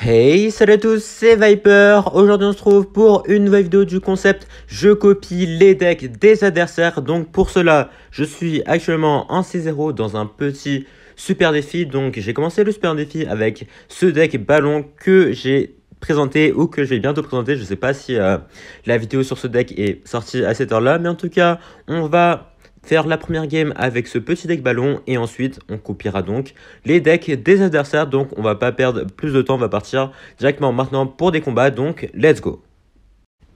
Hey, salut à tous, c'est Viper. Aujourd'hui, on se trouve pour une nouvelle vidéo du concept je copie les decks des adversaires. Donc pour cela, je suis actuellement en C0 dans un petit super défi. Donc j'ai commencé le super défi avec ce deck ballon que j'ai présenté ou que je vais bientôt présenter. Je sais pas si la vidéo sur ce deck est sortie à cette heure-là, mais en tout cas, on va faire la première game avec ce petit deck ballon et ensuite on copiera donc les decks des adversaires. Donc on va pas perdre plus de temps, on va partir directement maintenant pour des combats, donc let's go.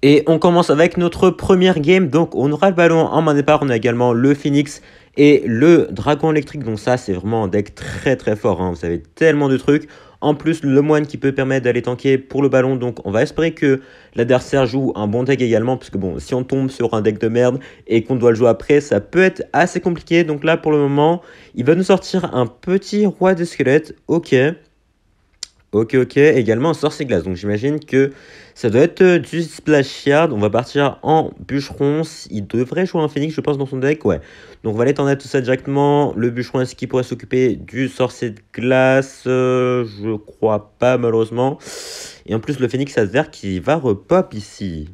Et on commence avec notre première game. Donc on aura le ballon en main départ, on a également le Phoenix et le dragon électrique. Donc ça c'est vraiment un deck très très fort, hein. Vous avez tellement de trucs. En plus le moine qui peut permettre d'aller tanker pour le ballon. Donc on va espérer que l'adversaire joue un bon deck également. Parce que bon, si on tombe sur un deck de merde et qu'on doit le jouer après, ça peut être assez compliqué. Donc là pour le moment, il va nous sortir un petit roi des squelettes. Ok. Ok, également un sorcier glace. Donc j'imagine que ça doit être du splash yard. On va partir en bûcheron. Il devrait jouer un phoenix, je pense, dans son deck. Ouais. Donc on va aller t'en tout ça directement. Le bûcheron, est-ce qu'il pourrait s'occuper du sorcier de glace? Je crois pas, malheureusement. Et en plus, le phoenix adverse qui va repop ici.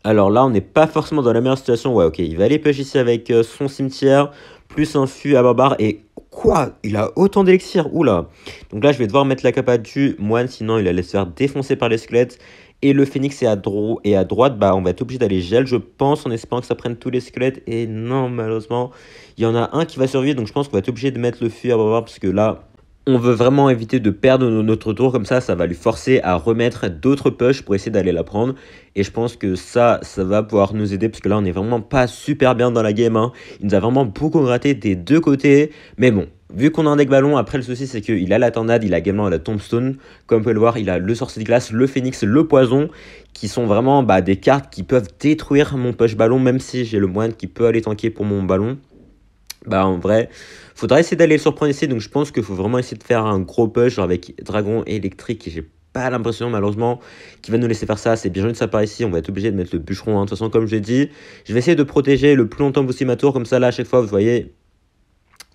Alors là, on n'est pas forcément dans la meilleure situation. Ouais, ok, il va aller push ici avec son cimetière, plus un fût à barbare. Et quoi? Il a autant d'élixir. Oula. Donc là, je vais devoir mettre la capa du moine, sinon il allait se faire défoncer par les squelettes. Et le phénix est à droite, bah on va être obligé d'aller gel, je pense, en espérant que ça prenne tous les squelettes. Et non, malheureusement, il y en a un qui va survivre. Donc je pense qu'on va être obligé de mettre le fût à barbare, parce que là, on veut vraiment éviter de perdre notre tour. Comme ça va lui forcer à remettre d'autres push pour essayer d'aller la prendre. Et je pense que ça va pouvoir nous aider, parce que là, on n'est vraiment pas super bien dans la game, hein. Il nous a vraiment beaucoup gratté des deux côtés. Mais bon, vu qu'on a un deck ballon, après le souci, c'est qu'il a la tornade, il a également la tombstone. Comme vous pouvez le voir, il a le sorcier de glace, le phénix, le poison, qui sont vraiment des cartes qui peuvent détruire mon push ballon, même si j'ai le moine qui peut aller tanker pour mon ballon. Bah en vrai, faudra essayer d'aller le surprendre ici. Donc je pense qu'il faut vraiment essayer de faire un gros push, genre avec dragon électrique. Et j'ai pas l'impression malheureusement qu'il va nous laisser faire ça. C'est bien joué de sa part ici. On va être obligé de mettre le bûcheron, hein. De toute façon, comme je l'ai dit, je vais essayer de protéger le plus longtemps possible ma tour. Comme ça là, à chaque fois, vous voyez,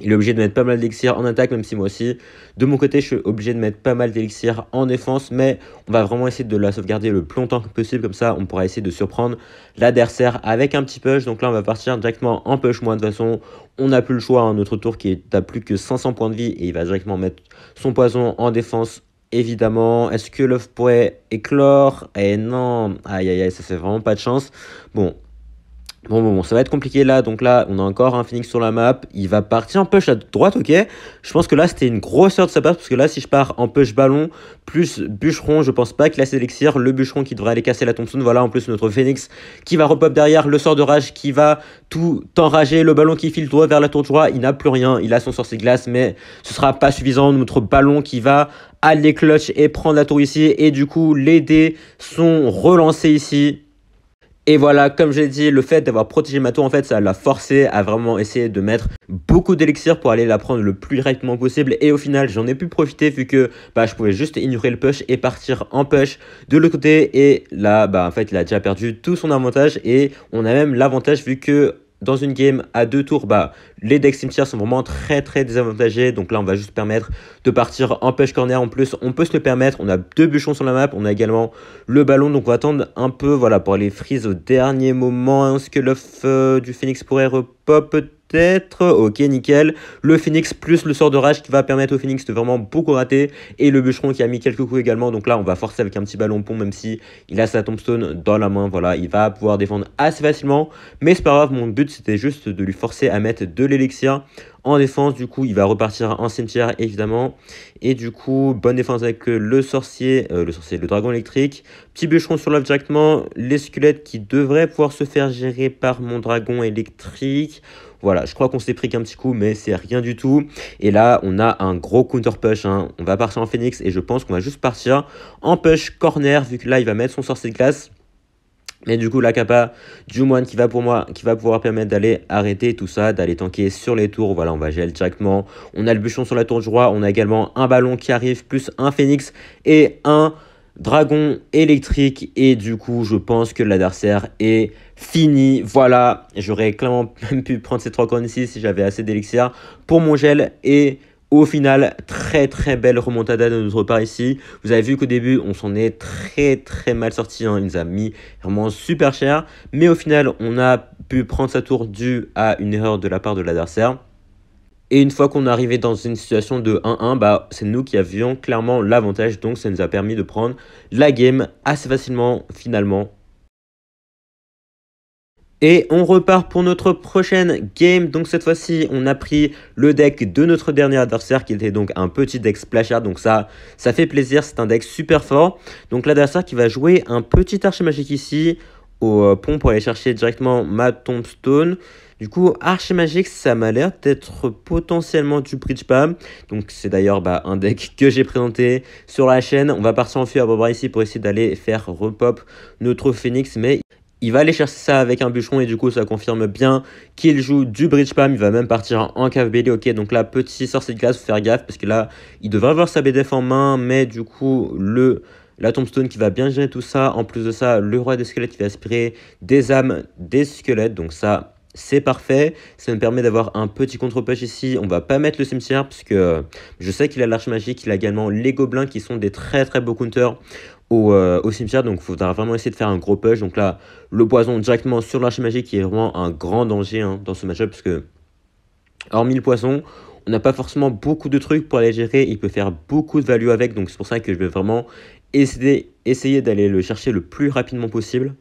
il est obligé de mettre pas mal d'élixir en attaque, même si moi aussi, de mon côté, je suis obligé de mettre pas mal d'élixir en défense. Mais on va vraiment essayer de la sauvegarder le plus longtemps que possible. Comme ça, on pourra essayer de surprendre l'adversaire avec un petit push. Donc là, on va partir directement en push. Moi, de toute façon, on n'a plus le choix. Hein. Notre tour qui est à plus que 500 points de vie. Et il va directement mettre son poison en défense. Évidemment, est-ce que l'œuf pourrait éclore? Eh non, aïe aïe aïe, ça fait vraiment pas de chance. Bon, ça va être compliqué là. Donc là, on a encore un phoenix sur la map. Il va partir en push à droite, ok. Je pense que là, c'était une grosse heure de sa part. Parce que là, si je pars en push ballon, plus bûcheron, je pense pas qu'il a ses élixirs. Le bûcheron qui devrait aller casser la tombstone. Voilà, en plus, notre phoenix qui va repop derrière. Le sort de rage qui va tout enrager. Le ballon qui file droit vers la tour de joie. Il n'a plus rien. Il a son sorcier glace, mais ce sera pas suffisant. Notre ballon qui va aller clutch et prendre la tour ici. Et du coup, les dés sont relancés ici. Et voilà, comme j'ai dit, le fait d'avoir protégé ma tour, en fait, ça l'a forcé à vraiment essayer de mettre beaucoup d'élixir pour aller la prendre le plus rapidement possible. Et au final, j'en ai pu profiter vu que je pouvais juste ignorer le push et partir en push de l'autre côté. Et là, en fait, il a déjà perdu tout son avantage. Et on a même l'avantage vu que dans une game à 2 tours, les decks cimetières sont vraiment très très désavantagés. Donc là, on va juste permettre de partir en push corner. En plus, on peut se le permettre. On a 2 bûcherons sur la map. On a également le ballon. Donc on va attendre un peu, voilà, pour aller freeze au dernier moment. Est-ce que l'œuf du phoenix pourrait repop peut-être? Ok, nickel. Le phoenix plus le sort de rage qui va permettre au phoenix de vraiment beaucoup rater. Et le bûcheron qui a mis quelques coups également. Donc là, on va forcer avec un petit ballon pont, même si il a sa tombstone dans la main. Voilà, il va pouvoir défendre assez facilement. Mais c'est pas grave, mon but c'était juste de lui forcer à mettre de l'élixir en défense. Du coup, il va repartir en cimetière évidemment. Et du coup, bonne défense avec le dragon électrique. Petit bûcheron sur l'œuf directement. Les squelettes qui devraient pouvoir se faire gérer par mon dragon électrique. Voilà, je crois qu'on s'est pris qu'un petit coup, mais c'est rien du tout. Et là, on a un gros counter push, hein. On va partir en phoenix et je pense qu'on va juste partir en push corner, vu que là, il va mettre son sorcier de glace. Mais du coup, la capa du moine qui va pouvoir permettre d'aller arrêter tout ça, d'aller tanker sur les tours. Voilà, on va gel directement. On a le bûcheron sur la tour du roi. On a également un ballon qui arrive, plus un phénix et un dragon électrique. Et du coup, je pense que l'adversaire est fini. Voilà, j'aurais clairement même pu prendre ces 3 cornes ici si j'avais assez d'élixir pour mon gel. Et Au final, très très belle remontada de notre part ici. Vous avez vu qu'au début, on s'en est très mal sorti, hein. Il nous a mis vraiment super cher. Mais au final, on a pu prendre sa tour due à une erreur de la part de l'adversaire. Et une fois qu'on est arrivé dans une situation de 1-1, bah, c'est nous qui avions clairement l'avantage. Donc ça nous a permis de prendre la game assez facilement finalement. Et on repart pour notre prochaine game. Donc cette fois-ci, on a pris le deck de notre dernier adversaire qui était donc un petit deck Splashard. Donc ça fait plaisir, c'est un deck super fort. Donc l'adversaire qui va jouer un petit archimagique ici au pont pour aller chercher directement ma tombstone. Du coup, archimagique, ça m'a l'air d'être potentiellement du bridge spam. Donc c'est d'ailleurs un deck que j'ai présenté sur la chaîne. On va partir en fuite à Barbara ici pour essayer d'aller faire repop notre Phoenix. Mais il va aller chercher ça avec un bûcheron et du coup ça confirme bien qu'il joue du bridge spam. Il va même partir en cave belly. Ok, donc là petit sorcier de glace, faut faire gaffe parce que là il devrait avoir sa BDF en main, mais du coup la tombstone qui va bien gérer tout ça. En plus de ça, le roi des squelettes qui va aspirer des âmes des squelettes, donc ça c'est parfait. Ça me permet d'avoir un petit contre-push ici. On va pas mettre le cimetière parce que je sais qu'il a l'arche magique. Il a également les gobelins qui sont des très beaux counters au cimetière. Donc il faudra vraiment essayer de faire un gros push. Donc là, le poison directement sur l'arche magique qui est vraiment un grand danger dans ce match-up. Parce que, hormis le poison, on n'a pas forcément beaucoup de trucs pour aller gérer. Il peut faire beaucoup de value avec. Donc c'est pour ça que je vais vraiment essayer d'aller le chercher le plus rapidement possible.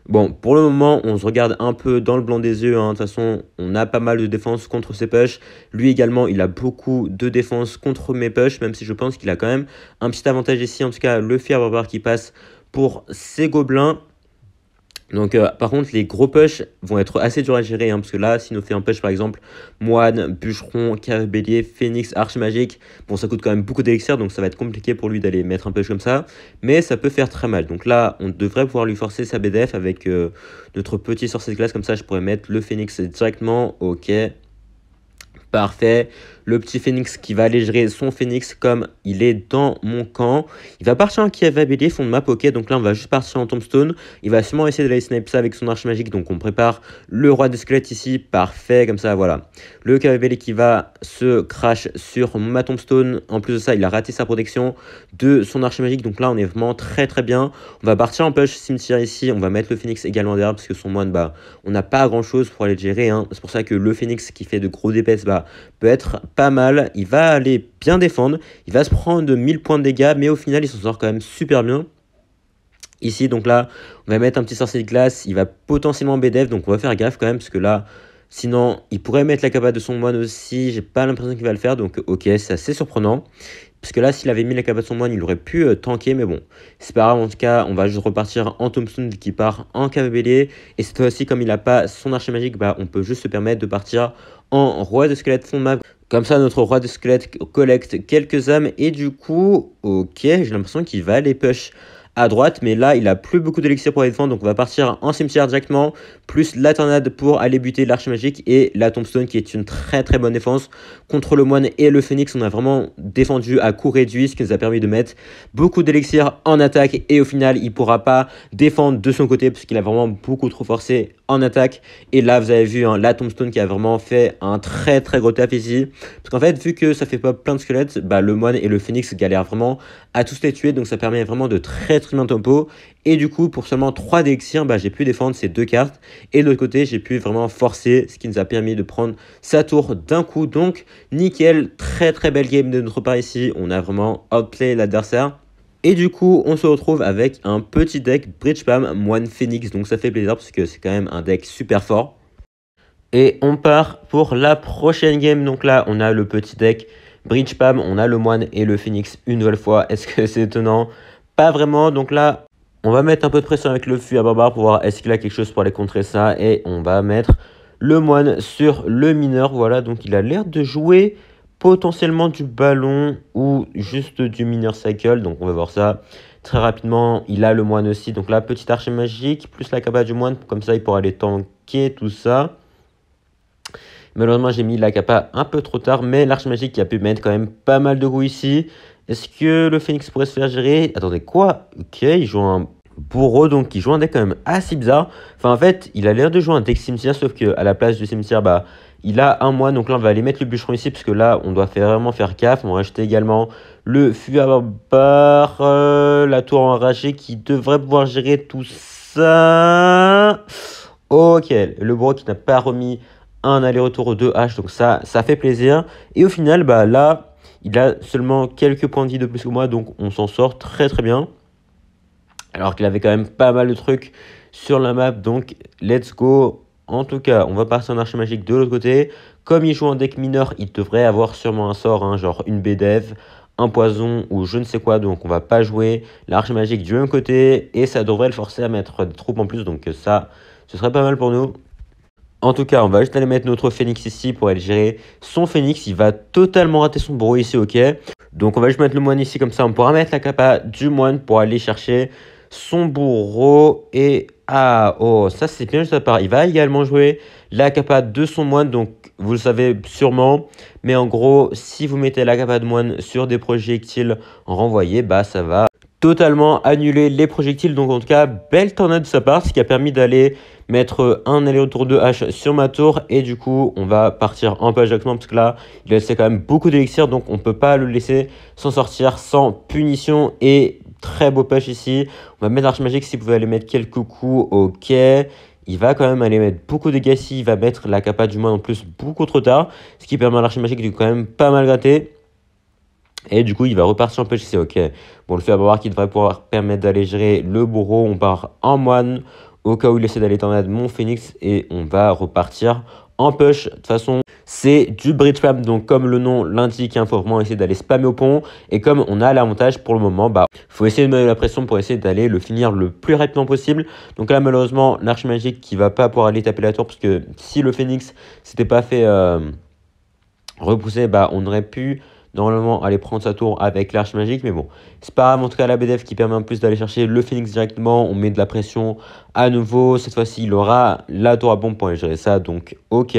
Bon, pour le moment, on se regarde un peu dans le blanc des yeux. De toute façon, on a pas mal de défense contre ses pushs. Lui également, il a beaucoup de défense contre mes pushs, même si je pense qu'il a quand même un petit avantage ici. En tout cas, le fier barbare qui passe pour ses gobelins. Donc par contre les gros push vont être assez durs à gérer parce que là s'il nous fait un push par exemple moine, bûcheron, cave bélier, phénix, arche magique, bon ça coûte quand même beaucoup d'élixir donc ça va être compliqué pour lui d'aller mettre un push comme ça, mais ça peut faire très mal. Donc là on devrait pouvoir lui forcer sa BDF avec notre petit sorcier de glace, comme ça je pourrais mettre le phénix directement. Ok, parfait. Le petit phénix qui va aller gérer son phénix comme il est dans mon camp. Il va partir en cavalier fond de map. Ok, donc là on va juste partir en tombstone. Il va sûrement essayer d'aller snipe ça avec son arche magique. Donc on prépare le roi des squelettes ici. Parfait, comme ça voilà. Le cavalier qui va se crash sur ma tombstone. En plus de ça, il a raté sa protection de son arche magique. Donc là on est vraiment très bien. On va partir en push cimetière ici. On va mettre le phénix également derrière parce que son moine, on n'a pas grand chose pour aller le gérer. C'est pour ça que le phénix qui fait de gros DPS peut être pas mal. Il va aller bien défendre, il va se prendre de 1000 points de dégâts, mais au final il s'en sort quand même super bien ici. Donc là on va mettre un petit sorcier de glace, il va potentiellement BDF, donc on va faire gaffe quand même parce que là sinon il pourrait mettre la capa de son moine aussi. J'ai pas l'impression qu'il va le faire, donc ok, c'est assez surprenant parce que là s'il avait mis la capa de son moine il aurait pu tanker, mais bon c'est pas grave. En tout cas on va juste repartir en tombstone qui part en cavalier, et cette fois-ci comme il a pas son archer magique, on peut juste se permettre de partir en roi de squelette fond de map. Comme ça, notre roi de squelette collecte quelques âmes. Et du coup, ok, j'ai l'impression qu'il va aller push à droite. Mais là, il a plus beaucoup d'élixir pour aller défendre. Donc, on va partir en cimetière directement. Plus la tornade pour aller buter l'arche magique. Et la tombstone qui est une très bonne défense contre le moine et le phénix. On a vraiment défendu à coût réduit, ce qui nous a permis de mettre beaucoup d'élixir en attaque. Et au final, il ne pourra pas défendre de son côté parce qu'il a vraiment beaucoup trop forcé en attaque. Et là vous avez vu la tombstone qui a vraiment fait un très gros taf ici, parce qu'en fait vu que ça fait pas plein de squelettes, le moine et le phénix galèrent vraiment à tous les tuer, donc ça permet vraiment de très bien tempo. Et du coup pour seulement 3 d'élixir, j'ai pu défendre ces deux cartes, et de l'autre côté j'ai pu vraiment forcer, ce qui nous a permis de prendre sa tour d'un coup. Donc nickel, très belle game de notre part ici. On a vraiment outplay l'adversaire. Et du coup, on se retrouve avec un petit deck Bridge Spam Moine Phoenix. Donc ça fait plaisir parce que c'est quand même un deck super fort. Et on part pour la prochaine game. Donc là, on a le petit deck Bridge Spam. On a le Moine et le Phoenix une nouvelle fois. Est-ce que c'est étonnant? Pas vraiment. Donc là, on va mettre un peu de pression avec le Fuir Barbare pour voir est-ce qu'il a quelque chose pour aller contrer ça. Et on va mettre le Moine sur le mineur. Voilà, donc il a l'air de jouer potentiellement du ballon ou juste du mineur cycle, donc on va voir ça très rapidement. Il a le moine aussi, donc la petite archer magique plus la capa du moine, comme ça il pourra aller tanker tout ça. Malheureusement j'ai mis la capa un peu trop tard, mais l'arche magique qui a pu mettre quand même pas mal de goût ici. Est-ce que le phénix pourrait se faire gérer? Attendez, quoi? Ok, il joue un bourreau, donc il joue un deck quand même assez bizarre. Enfin en fait il a l'air de jouer un deck cimetière, sauf que à la place du cimetière, il a un moine, donc là on va aller mettre le bûcheron ici, parce que là on doit vraiment faire gaffe. On va rajouter également le fusil à barbare, la tour enragée qui devrait pouvoir gérer tout ça. Ok, le bourreau qui n'a pas remis un aller-retour aux 2 H, donc ça fait plaisir. Et au final, bah là, il a seulement quelques points de vie de plus que moi, donc on s'en sort très très bien. Alors qu'il avait quand même pas mal de trucs sur la map, donc let's go. En tout cas, on va partir en archer magique de l'autre côté. Comme il joue en deck mineur, il devrait avoir sûrement un sort, hein, genre une BDF, un poison ou je ne sais quoi. Donc on va pas jouer l'archer magique du même côté. Et ça devrait le forcer à mettre des troupes en plus. Donc ça, ce serait pas mal pour nous. En tout cas, on va juste aller mettre notre phénix ici pour aller gérer son phénix. Il va totalement rater son bourreau ici, ok. Donc on va juste mettre le moine ici, comme ça on pourra mettre la capa du moine pour aller chercher son bourreau. Et ah, oh, ça c'est bien juste à part. Il va également jouer la capa de son moine, donc vous le savez sûrement. Mais en gros, si vous mettez la capa de moine sur des projectiles renvoyés, bah ça va totalement annuler les projectiles. Donc en tout cas, belle tornade de sa part, ce qui a permis d'aller mettre un aller-retour de H sur ma tour. Et du coup, on va partir en page directement, parce que là, il a laissé quand même beaucoup d'élixir, donc on peut pas le laisser s'en sortir sans punition. Et très beau push ici. On va mettre l'arche magique, si vous pouvez aller mettre quelques coups, ok. Il va quand même aller mettre beaucoup de dégâts ici. Il va mettre la capa du moine en plus beaucoup trop tard, ce qui permet à l'arche magique de quand même pas mal gratter. Et du coup, il va repartir en push, c'est ok. Bon, le fait d'avoir qui devrait pouvoir permettre d'aller gérer le bourreau. On part en moine au cas où il essaie d'aller tornade mon phénix. Et on va repartir en push. De toute façon, c'est du bridge spam. Donc, comme le nom l'indique, il faut vraiment essayer d'aller spammer au pont. Et comme on a l'avantage pour le moment, bah, faut essayer de mettre la pression pour essayer d'aller le finir le plus rapidement possible. Donc là, malheureusement, l'arche magique qui va pas pouvoir aller taper la tour. Parce que si le phénix s'était pas fait repousser, bah, on aurait pu normalement aller prendre sa tour avec l'arche magique, mais bon, c'est pas grave. En tout cas, la BDF qui permet en plus d'aller chercher le phénix directement. On met de la pression à nouveau. Cette fois-ci, il aura la tour à bombe pour aller gérer ça, donc ok.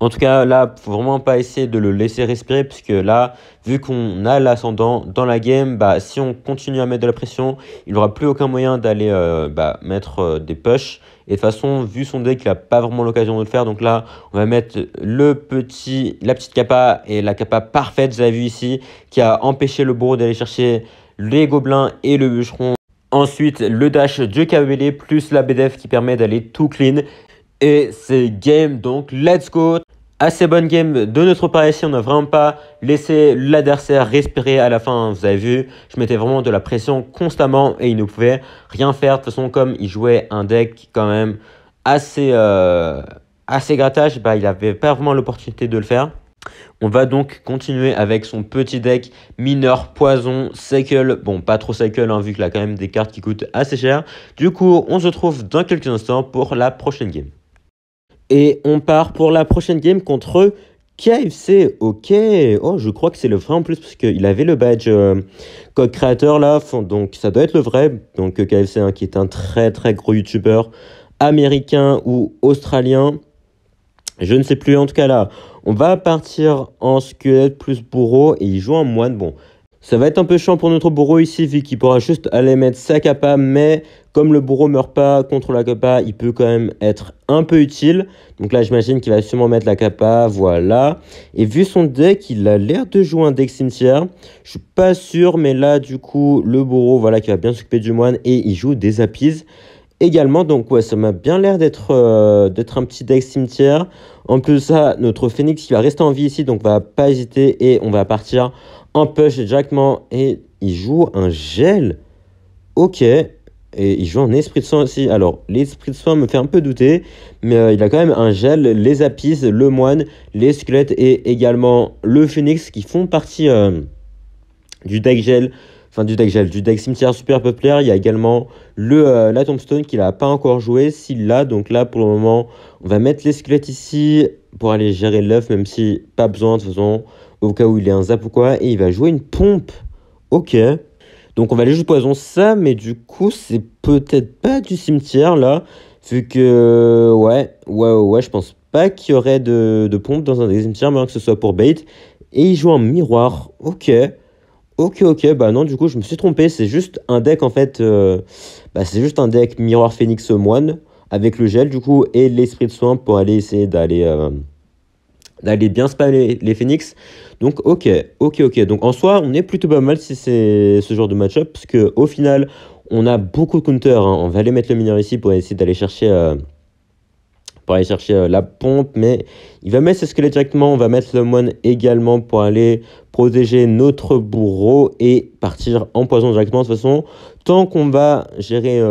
En tout cas, là, faut vraiment pas essayer de le laisser respirer, puisque là, vu qu'on a l'ascendant dans la game, bah, si on continue à mettre de la pression, il n'aura plus aucun moyen d'aller mettre des push. Et de toute façon, vu son deck, il n'a pas vraiment l'occasion de le faire. Donc là, on va mettre la petite capa et la capa parfaite, vous avez vu ici, qui a empêché le bourreau d'aller chercher les gobelins et le bûcheron. Ensuite, le dash de KBL plus la BDF qui permet d'aller tout clean. Et c'est game, donc let's go. Assez bonne game de notre part ici. On n'a vraiment pas laissé l'adversaire respirer à la fin. Vous avez vu, je mettais vraiment de la pression constamment et il ne pouvait rien faire. De toute façon, comme il jouait un deck quand même assez grattage, bah, il n'avait pas vraiment l'opportunité de le faire. On va donc continuer avec son petit deck mineur, poison, cycle. Bon, pas trop cycle, hein, vu qu'il a quand même des cartes qui coûtent assez cher. Du coup, on se retrouve dans quelques instants pour la prochaine game. Et on part pour la prochaine game contre KFC. Ok. Oh, je crois que c'est le vrai en plus, parce qu'il avait le badge code créateur là. Donc, ça doit être le vrai. Donc, KFC, hein, qui est un très très gros youtubeur américain ou australien. Je ne sais plus. En tout cas, là, on va partir en squelette plus bourreau et il joue en moine. Bon, ça va être un peu chiant pour notre bourreau ici, vu qu'il pourra juste aller mettre sa capa, mais comme le bourreau meurt pas contre la capa, il peut quand même être un peu utile. Donc là, j'imagine qu'il va sûrement mettre la capa, voilà. Et vu son deck, il a l'air de jouer un deck cimetière. Je suis pas sûr, mais là, du coup, le bourreau, voilà, qui va bien s'occuper du moine et il joue des appises également. Donc ouais, ça m'a bien l'air d'être un petit deck cimetière. En plus de ça, notre phénix qui va rester en vie ici, donc on va pas hésiter et on va partir en push directement. Et il joue un gel. Ok. Et il joue un esprit de soin aussi. Alors, l'esprit de soin me fait un peu douter, mais il a quand même un gel, les appices, le moine, les squelettes et également le phénix qui font partie du deck gel. Enfin, du deck cimetière super populaire. Il y a également la tombstone qu'il n'a pas encore joué. S'il l'a, donc là, pour le moment, on va mettre les squelettes ici pour aller gérer l'œuf, même si pas besoin, de toute façon, au cas où il est un zap ou quoi. Et il va jouer une pompe. Ok. Donc, on va aller juste poison ça, mais du coup, c'est peut-être pas du cimetière, là. Vu que, ouais, je pense pas qu'il y aurait de pompe dans un des cimetières, mais que ce soit pour bait. Et il joue un miroir. Ok. Ok, bah non, du coup, je me suis trompé. C'est juste un deck, en fait, c'est juste un deck Miroir Phoenix Moine avec le gel, du coup, et l'esprit de soin pour aller essayer d'aller d'aller bien spammer les Phoenix. Donc ok. Donc en soi, on est plutôt pas mal si c'est ce genre de match-up, parce que au final, on a beaucoup de counter, hein. On va aller mettre le mineur ici pour essayer d'aller chercher, la pompe, mais il va mettre ce squelette directement. On va mettre le moine également pour aller protéger notre bourreau et partir en poison directement. De toute façon, tant qu'on va gérer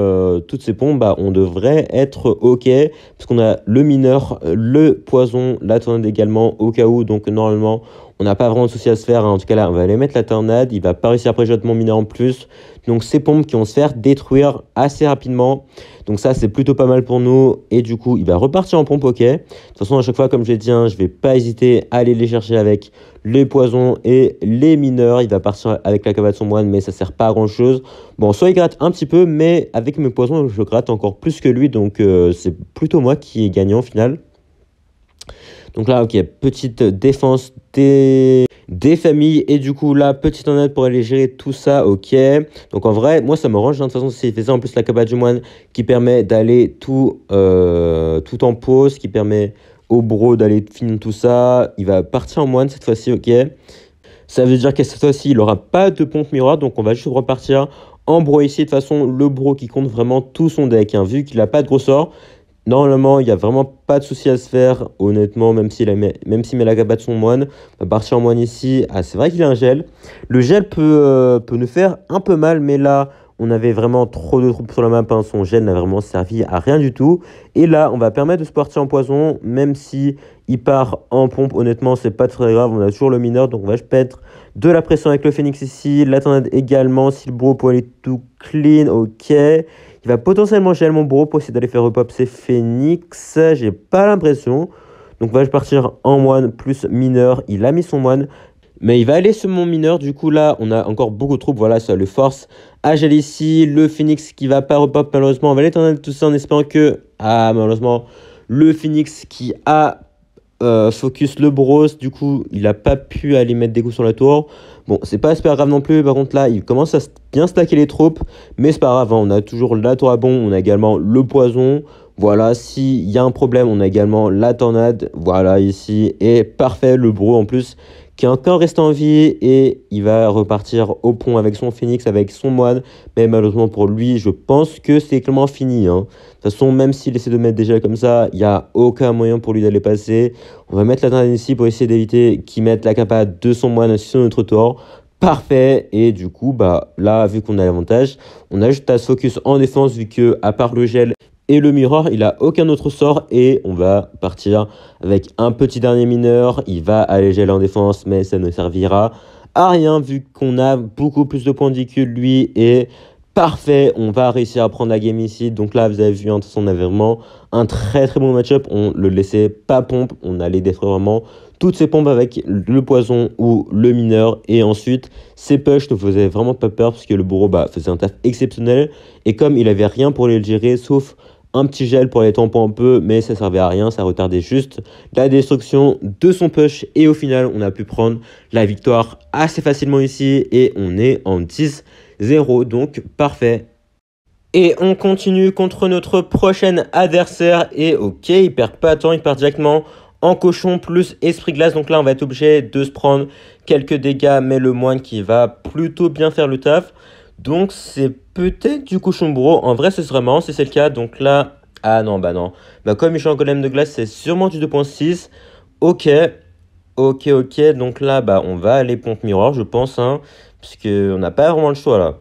toutes ces pompes, bah, on devrait être ok, parce qu'on a le mineur, le poison, la tornade également au cas où. Donc normalement, on n'a pas vraiment de souci à se faire, hein. En tout cas là, on va aller mettre la tornade. Il va pas réussir après jeter mon mineur en plus. Donc ces pompes qui vont se faire détruire assez rapidement. Donc ça, c'est plutôt pas mal pour nous. Et du coup, il va repartir en pompe, ok. De toute façon, à chaque fois, comme je l'ai dit, hein, je vais pas hésiter à aller les chercher avec les poisons et les mineurs. Il va partir avec la cabane de son moine, mais ça sert pas à grand chose. Bon, soit il gratte un petit peu, mais avec mes poisons, je gratte encore plus que lui. Donc c'est plutôt moi qui est gagnant au final. Donc là, ok, petite défense des familles. Et du coup, là, petite en aide pour aller gérer tout ça, ok. Donc en vrai, moi, ça me range, hein. De toute façon, s'il fait ça, en plus, la cabane du moine qui permet d'aller tout en pause, qui permet au bro d'aller finir tout ça. Il va partir en moine cette fois-ci, ok. Ça veut dire que cette fois-ci, il n'aura pas de pompe miroir. Donc on va juste repartir en bro ici. De toute façon, le bro qui compte vraiment tout son deck, hein, vu qu'il n'a pas de gros sort. Normalement, il n'y a vraiment pas de souci à se faire, honnêtement, même s'il met la cabane de son moine. On va partir en moine ici. Ah, c'est vrai qu'il a un gel. Le gel peut nous faire un peu mal, mais là, on avait vraiment trop de troupes sur la map, hein. Son gel n'a vraiment servi à rien du tout. Et là, on va permettre de se partir en poison, même si il part en pompe. Honnêtement, c'est pas très grave. On a toujours le mineur, donc on va juste mettre de la pression avec le phoenix ici. La tornade également, si le bro peut aller tout clean, ok. Il va potentiellement gel mon bro pour essayer d'aller faire repop ses phoenix. J'ai pas l'impression. Donc va je partir en moine plus mineur. Il a mis son moine. Mais il va aller sur mon mineur. Du coup là, on a encore beaucoup de troupes. Voilà, ça le force à gel ici. Le phoenix qui va pas repop malheureusement. On va aller tourner tout ça en espérant que... Ah, malheureusement, le phoenix qui a... focus le bros, du coup il a pas pu aller mettre des coups sur la tour. Bon, c'est pas super grave non plus. Par contre là il commence à bien stacker les troupes, mais c'est pas grave, hein. On a toujours la tour à bon, on a également le poison. Voilà, s'il y a un problème, on a également la tornade. Voilà ici, et parfait, le bro en plus qui est encore resté en vie, et il va repartir au pont avec son phoenix, avec son moine. Mais malheureusement pour lui, je pense que c'est clairement fini, hein. De toute façon, même s'il essaie de mettre des gels comme ça, il n'y a aucun moyen pour lui d'aller passer. On va mettre la tornade ici pour essayer d'éviter qu'il mette la capa de son moine sur notre tour. Parfait. Et du coup, bah là, vu qu'on a l'avantage, on a juste à se focus en défense, vu que à part le gel et le mirror, il a aucun autre sort. Et on va partir avec un petit dernier mineur. Il va aller gel en défense, mais ça ne servira à rien vu qu'on a beaucoup plus de points de vie que lui. Et parfait, on va réussir à prendre la game ici. Donc là, vous avez vu, hein, de toute façon, on avait vraiment un très très bon match-up. On le laissait pas pompe. On allait détruire vraiment toutes ces pompes avec le poison ou le mineur. Et ensuite, ces push ne faisaient vraiment pas peur, parce que le bourreau faisait un taf exceptionnel. Et comme il avait rien pour les gérer, sauf un petit gel pour les tampons un peu, mais ça servait à rien, ça retardait juste la destruction de son push. Et au final, on a pu prendre la victoire assez facilement ici, et on est en 10-0, donc parfait. Et on continue contre notre prochain adversaire, et ok, il perd pas de temps, il part directement en cochon plus esprit glace. Donc là, on va être obligé de se prendre quelques dégâts, mais le moine qui va plutôt bien faire le taf. Donc c'est peut-être du cochon bro. En vrai, ce serait marrant si c'est le cas. Donc là, ah non, bah non. Bah comme il joue en golem de glace, c'est sûrement du 2.6. Ok, ok. Donc là, bah on va aller pompe miroir, je pense, hein, puisqu'on n'a pas vraiment le choix là.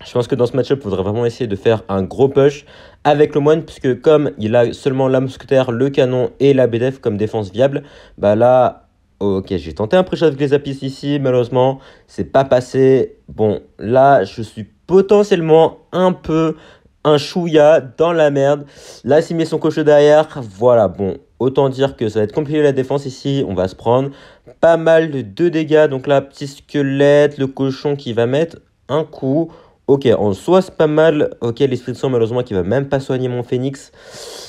Je pense que dans ce match-up, il faudrait vraiment essayer de faire un gros push avec le moine, puisque comme il a seulement la mousquetaire, le canon et la BDF comme défense viable, bah là, ok, j'ai tenté un pré-shot avec les apis ici, malheureusement, c'est pas passé. Bon, là, je suis potentiellement un chouïa dans la merde. Là, s'il met son cochon derrière, voilà, bon, autant dire que ça va être compliqué la défense ici. On va se prendre pas mal de dégâts. Donc là, petit squelette, le cochon qui va mettre un coup. Ok, en soi, c'est pas mal. Ok, l'esprit de sang, malheureusement, qui va même pas soigner mon phoenix.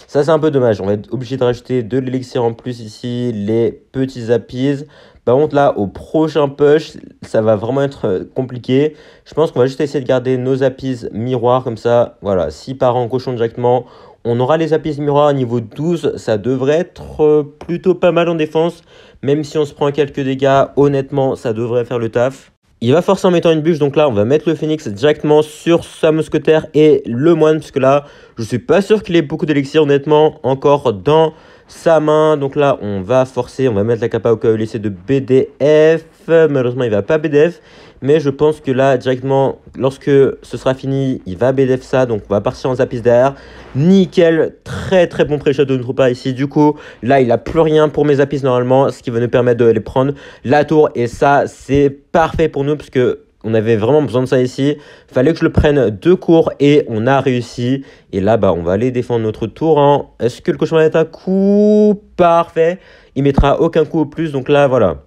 Ça, c'est un peu dommage. On va être obligé de rajouter de l'élixir en plus ici, les petits apis. Par contre, là, au prochain push, ça va vraiment être compliqué. Je pense qu'on va juste essayer de garder nos apis miroirs comme ça. Voilà, s'il part en cochon directement, On aura les appuis miroirs à niveau 12, ça devrait être plutôt pas mal en défense. Même si on se prend quelques dégâts, honnêtement, ça devrait faire le taf. Il va forcer en mettant une bûche, donc là, on va mettre le phénix directement sur sa mousquetaire et le moine, parce que là, je suis pas sûr qu'il ait beaucoup d'élixir, honnêtement, encore dans sa main. Donc là, on va forcer, on va mettre la capa au cas où il essaie de BDF. Malheureusement, il va pas BDF. Mais je pense que là, directement, lorsque ce sera fini, il va BDF ça. Donc, on va partir en Zapis derrière. Nickel. Très, très bon pré-shot de notre part ici. Du coup, là, il n'a plus rien pour mes Zapis normalement. Ce qui va nous permettre de les prendre la tour. Et ça, c'est parfait pour nous. Parce que on avait vraiment besoin de ça ici. Il fallait que je le prenne de court. Et on a réussi. Et là, bah, on va aller défendre notre tour. Hein. Est-ce que le cochon va mettre un coup? Parfait. Il mettra aucun coup au plus. Donc là, voilà.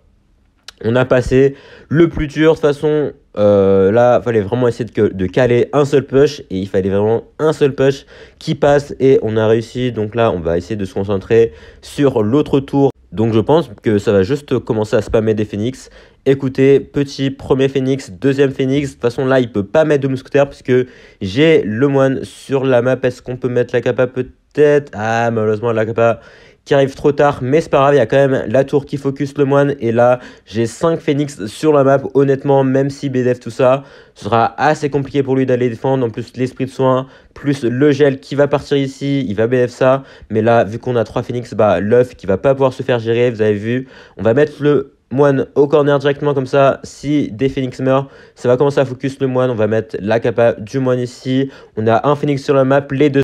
On a passé le plus dur. De toute façon, là, il fallait vraiment essayer de caler un seul push. Et il fallait vraiment un seul push qui passe. Et on a réussi. Donc là, on va essayer de se concentrer sur l'autre tour. Donc je pense que ça va juste commencer à spammer des phénix. Écoutez, petit premier phénix, deuxième phénix. De toute façon, là, il ne peut pas mettre de mousquetaire puisque j'ai le moine sur la map. Est-ce qu'on peut mettre la capa peut-être? Ah, malheureusement, la capa qui arrive trop tard, mais c'est pas grave, il y a quand même la tour qui focus le moine, et là, j'ai 5 phénix sur la map, honnêtement, même si BDF tout ça, ce sera assez compliqué pour lui d'aller défendre, en plus l'esprit de soin, plus le gel qui va partir ici, il va BDF ça, mais là, vu qu'on a 3 phénix, bah, l'œuf qui va pas pouvoir se faire gérer, vous avez vu, on va mettre le moine au corner directement comme ça, si des phénix meurent, ça va commencer à focus le moine, on va mettre la capa du moine ici, on a un phénix sur la map, les deux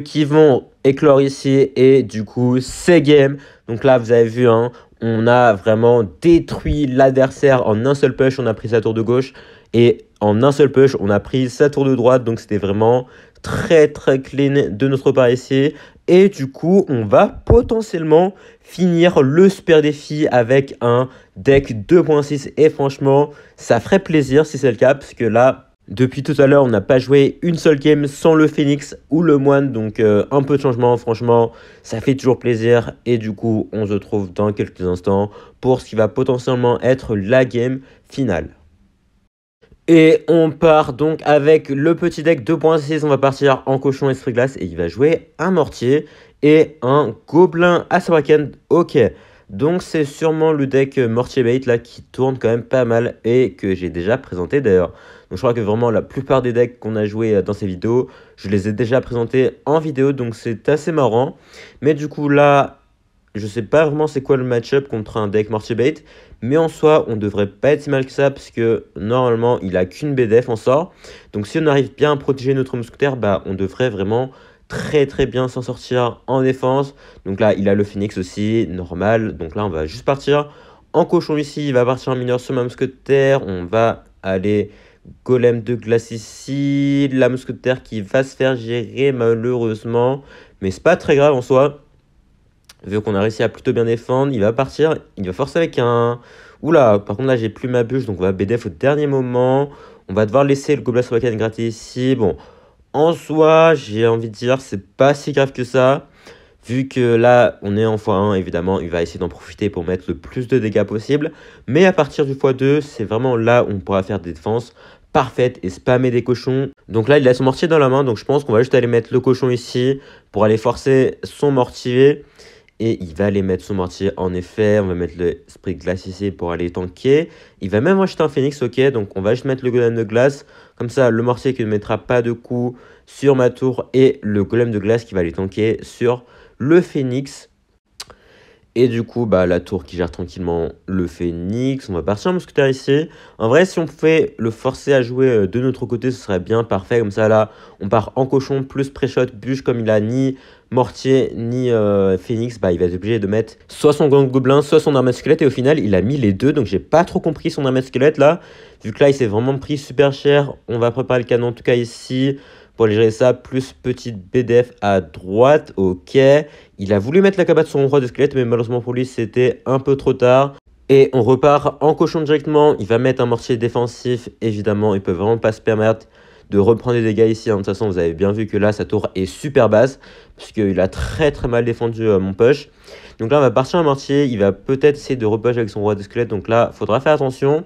qui vont éclore ici et du coup c'est game. Donc là vous avez vu hein, on a vraiment détruit l'adversaire en un seul push. On a pris sa tour de gauche et en un seul push on a pris sa tour de droite. Donc c'était vraiment très très clean de notre part ici. Et du coup on va potentiellement finir le super défi avec un deck 2.6 et franchement ça ferait plaisir si c'est le cas parce que là depuis tout à l'heure, on n'a pas joué une seule game sans le phénix ou le moine. Donc, un peu de changement, franchement, ça fait toujours plaisir. Et du coup, on se retrouve dans quelques instants pour ce qui va potentiellement être la game finale. Et on part donc avec le petit deck 2.6. On va partir en cochon esprit glace et il va jouer un mortier et un gobelin à Sabraken. Ok. Donc c'est sûrement le deck Mortier Bait là qui tourne quand même pas mal et que j'ai déjà présenté d'ailleurs. Donc je crois que vraiment la plupart des decks qu'on a joué dans ces vidéos, je les ai déjà présentés en vidéo donc c'est assez marrant. Mais du coup là, je sais pas vraiment c'est quoi le match-up contre un deck Mortier Bait. Mais en soi, on devrait pas être si mal que ça parce que normalement il a qu'une BDF en sort. Donc si on arrive bien à protéger notre mousquetaire, bah on devrait vraiment très bien s'en sortir en défense. Donc là il a le phoenix aussi normal, donc là on va juste partir en cochon ici. Il va partir en mineur sur ma mousquetaire. On va aller golem de glace ici, la mousquetaire qui va se faire gérer malheureusement, mais c'est pas très grave en soi vu qu'on a réussi à plutôt bien défendre. Il va partir, il va forcer avec un... Oula, par contre là j'ai plus ma bûche, donc on va BDF au dernier moment. On va devoir laisser le gobelin sur lequel gratter ici. Bon, en soi, j'ai envie de dire, c'est pas si grave que ça. Vu que là, on est en x1, évidemment, il va essayer d'en profiter pour mettre le plus de dégâts possible. Mais à partir du x2, c'est vraiment là où on pourra faire des défenses parfaites et spammer des cochons. Donc là, il a son mortier dans la main, donc je pense qu'on va juste aller mettre le cochon ici pour aller forcer son mortier. Et il va aller mettre son mortier, en effet. On va mettre l'esprit de glace ici pour aller tanker. Il va même acheter un phénix, ok. Donc on va juste mettre le golem de glace. Comme ça, le mortier qui ne mettra pas de coup sur ma tour. Et le golem de glace qui va aller tanker sur le phénix. Et du coup, bah, la tour qui gère tranquillement le phénix. On va partir en mousquetaire ici. En vrai, si on pouvait le forcer à jouer de notre côté, ce serait bien parfait. Comme ça, là, on part en cochon plus pré-shot bûche. Comme il a ni mortier ni phénix, bah, il va être obligé de mettre soit son gang gobelin, soit son arme à squelette. Et au final, il a mis les deux. Donc, j'ai pas trop compris son arme à squelette là. Vu que là, il s'est vraiment pris super cher. On va préparer le canon, en tout cas ici. Pour aller gérer ça, plus petite BDF à droite, ok. Il a voulu mettre la cabane sur son roi de squelette, mais malheureusement pour lui, c'était un peu trop tard. Et on repart en cochon directement. Il va mettre un mortier défensif, évidemment. Il peut vraiment pas se permettre de reprendre des dégâts ici. De toute façon, vous avez bien vu que là, sa tour est super basse, puisqu'il a très mal défendu mon push. Donc là, on va partir en mortier. Il va peut-être essayer de repush avec son roi de squelette. Donc là, il faudra faire attention.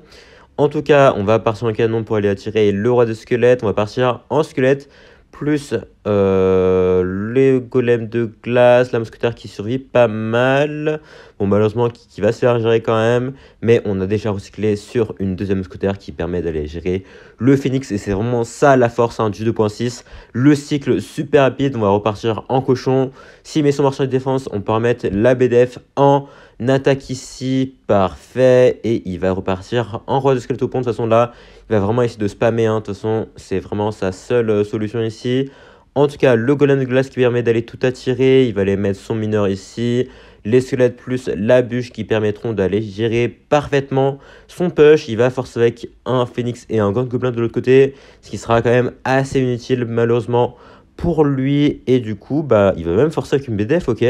En tout cas, on va partir en canon pour aller attirer le roi de squelette. On va partir en squelette plus Les golems de glace, la mousquetaire qui survit pas mal. Bon, malheureusement, qui va se faire gérer quand même. Mais on a déjà recyclé sur une deuxième mousquetaire qui permet d'aller gérer le phénix. Et c'est vraiment ça la force du 2.6. Le cycle super rapide. On va repartir en cochon. S'il met son marchand de défense, on peut remettre la BDF en attaque ici. Parfait. Et il va repartir en roi de squeletopon. De toute façon, là, il va vraiment essayer de spammer. De toute façon, c'est vraiment sa seule solution ici. En tout cas, le golem de glace qui permet d'aller tout attirer. Il va aller mettre son mineur ici. Les squelettes plus la bûche qui permettront d'aller gérer parfaitement son push. Il va forcer avec un phénix et un grand gobelin de l'autre côté. Ce qui sera quand même assez inutile malheureusement pour lui. Et du coup, bah, il va même forcer avec une BDF, ok.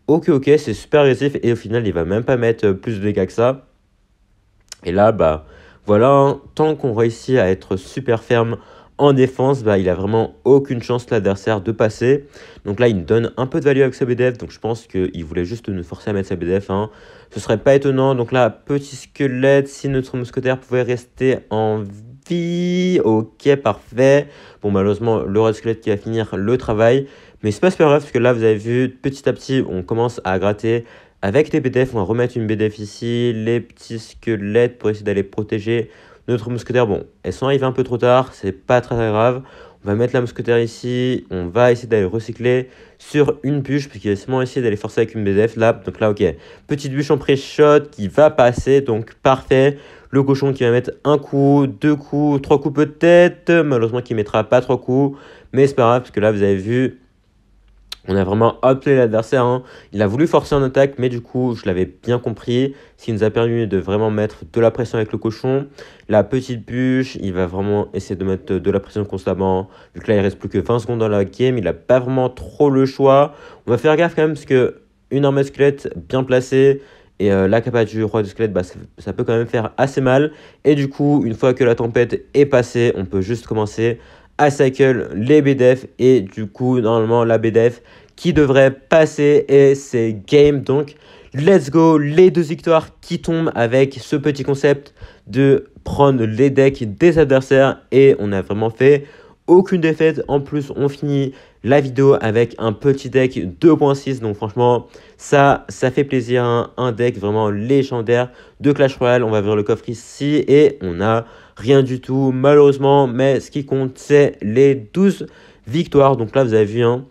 Ok, c'est super agressif. Et au final, il va même pas mettre plus de dégâts que ça. Et là, bah, voilà, hein, tant qu'on réussit à être super ferme en défense, bah, il a vraiment aucune chance l'adversaire de passer. Donc là, il nous donne un peu de value avec sa BDF. Donc je pense qu'il voulait juste nous forcer à mettre sa BDF. Hein. Ce serait pas étonnant. Donc là, petit squelette, si notre mousquetaire pouvait rester en vie. Ok, parfait. Bon, malheureusement, le red squelette qui va finir le travail. Mais c'est pas super grave parce que là, vous avez vu, petit à petit, on commence à gratter. Avec les BDF, on va remettre une BDF ici. Les petits squelettes pour essayer d'aller protéger notre mousquetaire. Bon, elles sont arrivées un peu trop tard, c'est pas très grave. On va mettre la mousquetaire ici. On va essayer d'aller recycler sur une bûche, parce qu'il va seulement essayer d'aller forcer avec une BDF là. Donc là, ok. Petite bûche en pré-shot qui va passer, donc parfait. Le cochon qui va mettre un coup, deux coups, trois coups peut-être. Malheureusement, qui mettra pas trois coups. Mais c'est pas grave, parce que là, vous avez vu, on a vraiment outplay l'adversaire. Hein. Il a voulu forcer en attaque, mais du coup, je l'avais bien compris. Ce qui nous a permis de vraiment mettre de la pression avec le cochon. La petite bûche, il va vraiment essayer de mettre de la pression constamment. Vu que là, il reste plus que 20 secondes dans la game, il n'a pas vraiment trop le choix. On va faire gaffe quand même, parce que une armée de squelette bien placée et la capa du roi de squelette, bah, ça peut quand même faire assez mal. Et du coup, une fois que la tempête est passée, on peut juste commencer à cycle les BDF et du coup normalement la BDF qui devrait passer et c'est game. Donc let's go, les deux victoires qui tombent avec ce petit concept de prendre les decks des adversaires et on a vraiment fait aucune défaite. En plus on finit la vidéo avec un petit deck 2.6, donc franchement ça fait plaisir, hein. Un deck vraiment légendaire de Clash Royale. On va vers le coffre ici et on a rien du tout malheureusement, mais ce qui compte c'est les 12 victoires. Donc là vous avez vu, hein,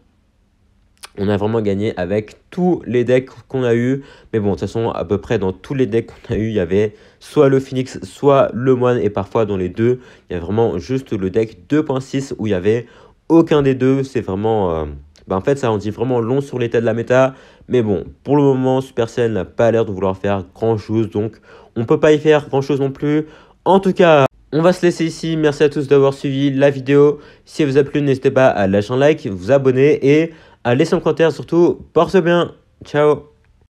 on a vraiment gagné avec tous les decks qu'on a eu. Mais bon, de toute façon, à peu près dans tous les decks qu'on a eu, il y avait soit le Phoenix, soit le Moine. Et parfois, dans les deux, il y a vraiment juste le deck 2.6 où il n'y avait aucun des deux. C'est vraiment... en fait, ça en dit vraiment long sur l'état de la méta. Mais bon, pour le moment, Supercell n'a pas l'air de vouloir faire grand-chose. Donc, on ne peut pas y faire grand-chose non plus. En tout cas... on va se laisser ici. Merci à tous d'avoir suivi la vidéo. Si elle vous a plu, n'hésitez pas à lâcher un like, vous abonner et à laisser un commentaire. Surtout, porte bien. Ciao.